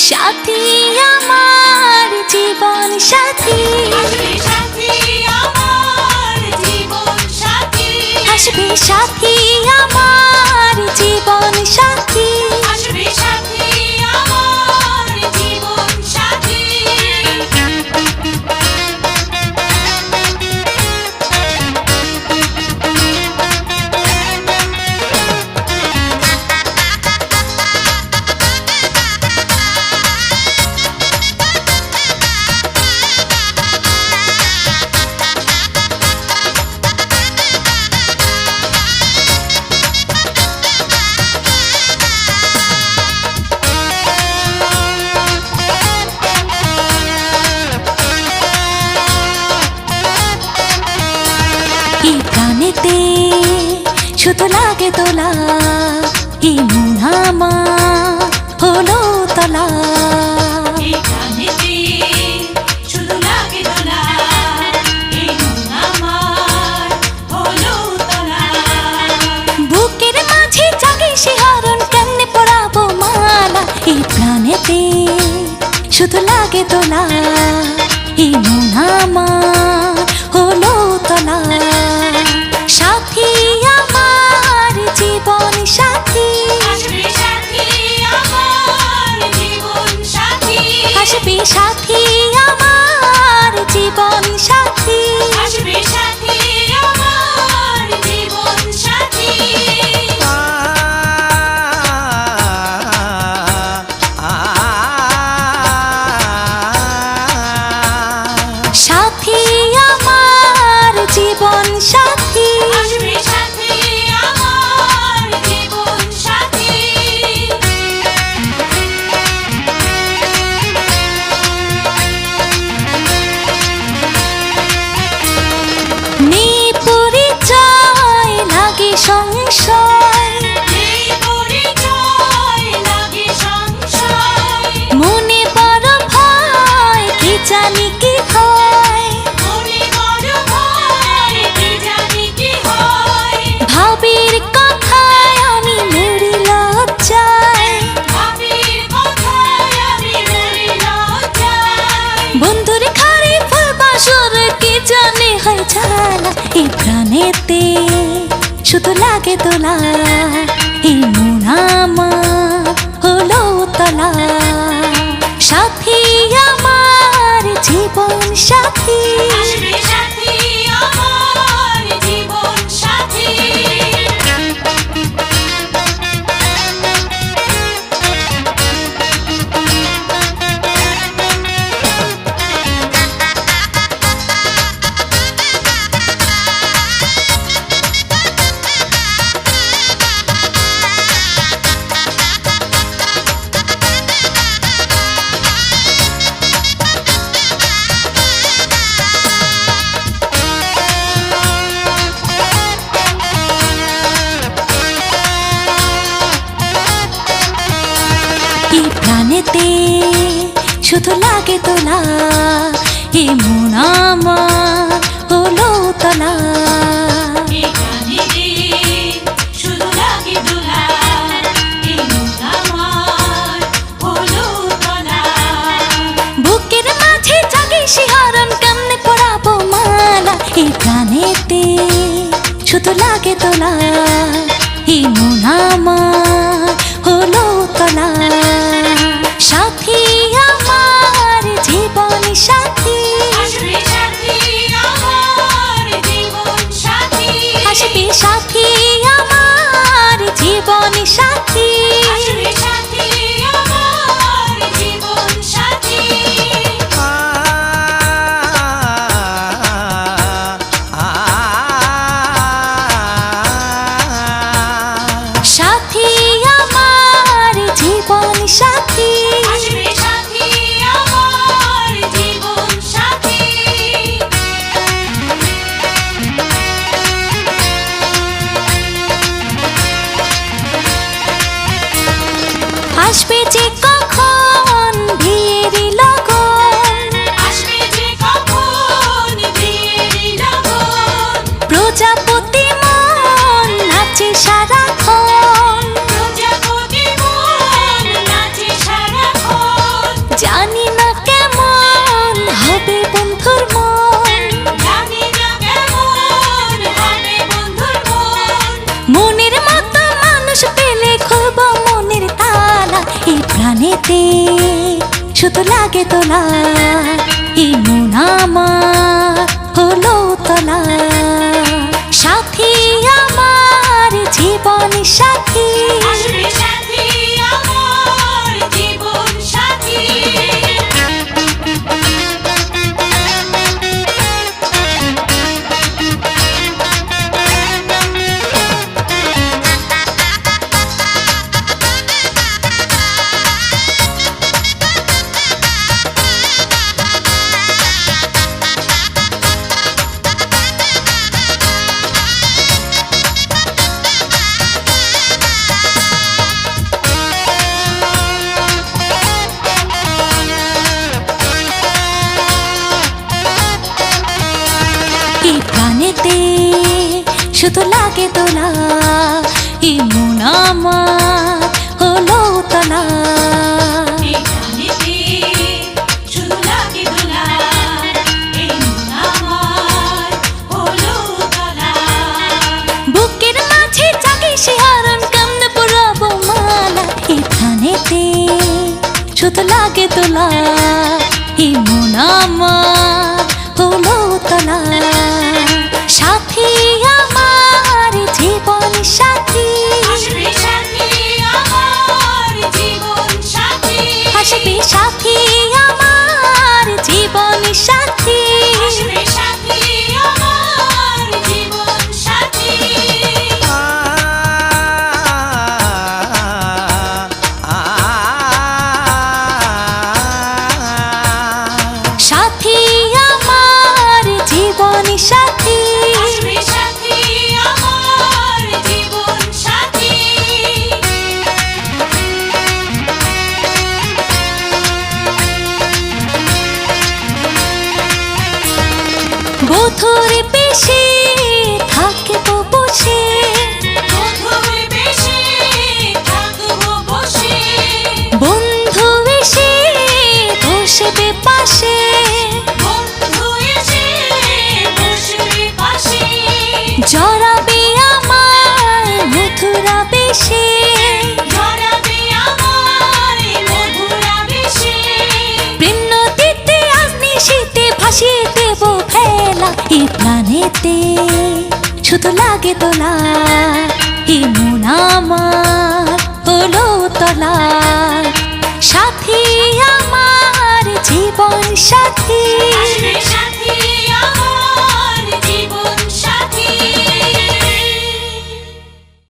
সাথী আমার জীবন সাথী, আসবে সাথী আমার জীবন সাথী। শুধু লাগে তোলা এই মন আমার হলো তোলা, শুধু লাগে তোলা এই মন আমার হলো তোলা। বুকের মাঝে জাগে শিহরণ, কেমনে পরাবো মালা এই প্রাণেতে। শুধু লাগে তোলা এই মন আমার হলো তোলা। সাথী আমার জীবন সাথী, আসবে সাথী আমার জীবন সাথী, আসবে সাথী আমার জীবন সাথী, আসবে সাথী আমার জীবন সাথী। সাথী আমার জীবন সাথী, আসবে সাথী আমার জীবন সাথী। নেই পরিচয় লাগে সংশয়, এই পরিচয় লাগে সংশয়, মনে বড় ভয় কি জানি কি হয়। মনে বড় ভয় কি জানি কি হয়। ভাবির কথায় আমি মরি লজ্জায়, ভাবির কথায় আমি মরি লজ্জায়। বন্ধুর ঘরে ফুল বাসর কি জানে হয় জ্বালা এই প্রাণেতে। শুধু লাগে তোলা এই মন আমার হলো তোলা। সাথী আমার জীবন সাথী, আসবে সাথী আমার জীবন সাথী। এই প্রাণেতে শুধু লাগে তোলা এই মন আমার হলো তোলা। এই প্রাণীতে শুধু লাগে দোলা এই মন আমার হলো তোলা। বুকের মাঝে জাগে শিহরণ, কেমনে পরাবো মালা এই প্রাণেতে। শুধু লাগে তোলা এই মন আমার হলো তোলা। সাথী আমার জীবন সাথী, আসবে সাথী আমার জীবন সাথী, আসবে সাথী আমার জীবন সাথী, আসবে সাথী আমার জীবন সাথী। সাথী আমার জীবন সাথী, আসবে সাথী আমার জীবন সাথী। আসবে যে কখন বিয়ের লগন, আসবে যে কখন বিয়ের লগন, প্রজাপতি মন নাচে সারাক্ষণ। প্রজাপতি মন নাচে সারাক্ষণ। প্রাণেতে শুধু লাগে তোলা এই মন আমার হলো তোলা সাথী আমার জীবন সাথী আসবে সাথী আমার জীবন সাথী এই প্রাণেতে শুধু লাগে তোলা এই মন আমার হলো তোলা এই প্রাণেতে শুধু লাগে দোলা এই মন আমার হলো দোলা বুকের মাঝে জাগে শিহরণ কেমনে পুরাবো মালা এই প্রাণেতে শুধু লাগে তোলা এই মন আমার হলো তোলা সাথী আমার জীবন সাথী আসবে সাথী আমার জীবন সাথী আসবে সাথী আমার জীবন সাথী আসবে সাথী আমার জীবন সাথী সাথী আমার জীবন সাথী আসবে সাথী আমার জীবন সাথী বধুর বেশে থাকবো বসে বন্ধুর বেশে থাকবো বসে বন্ধু এসে বসবে পাশে বন্ধু এসে বসবে পাশে জড়াবে আমার মধুরা বেশে জড়াবে আমার মধুরা বেশে প্রেম নদীতে আজ নিশীতে ভাসিয়ে দেব ভেলা এই প্রাণেতে শুধু লাগে তোলা এই মন আমার হলো তোলা সাথী আমার জীবন সাথী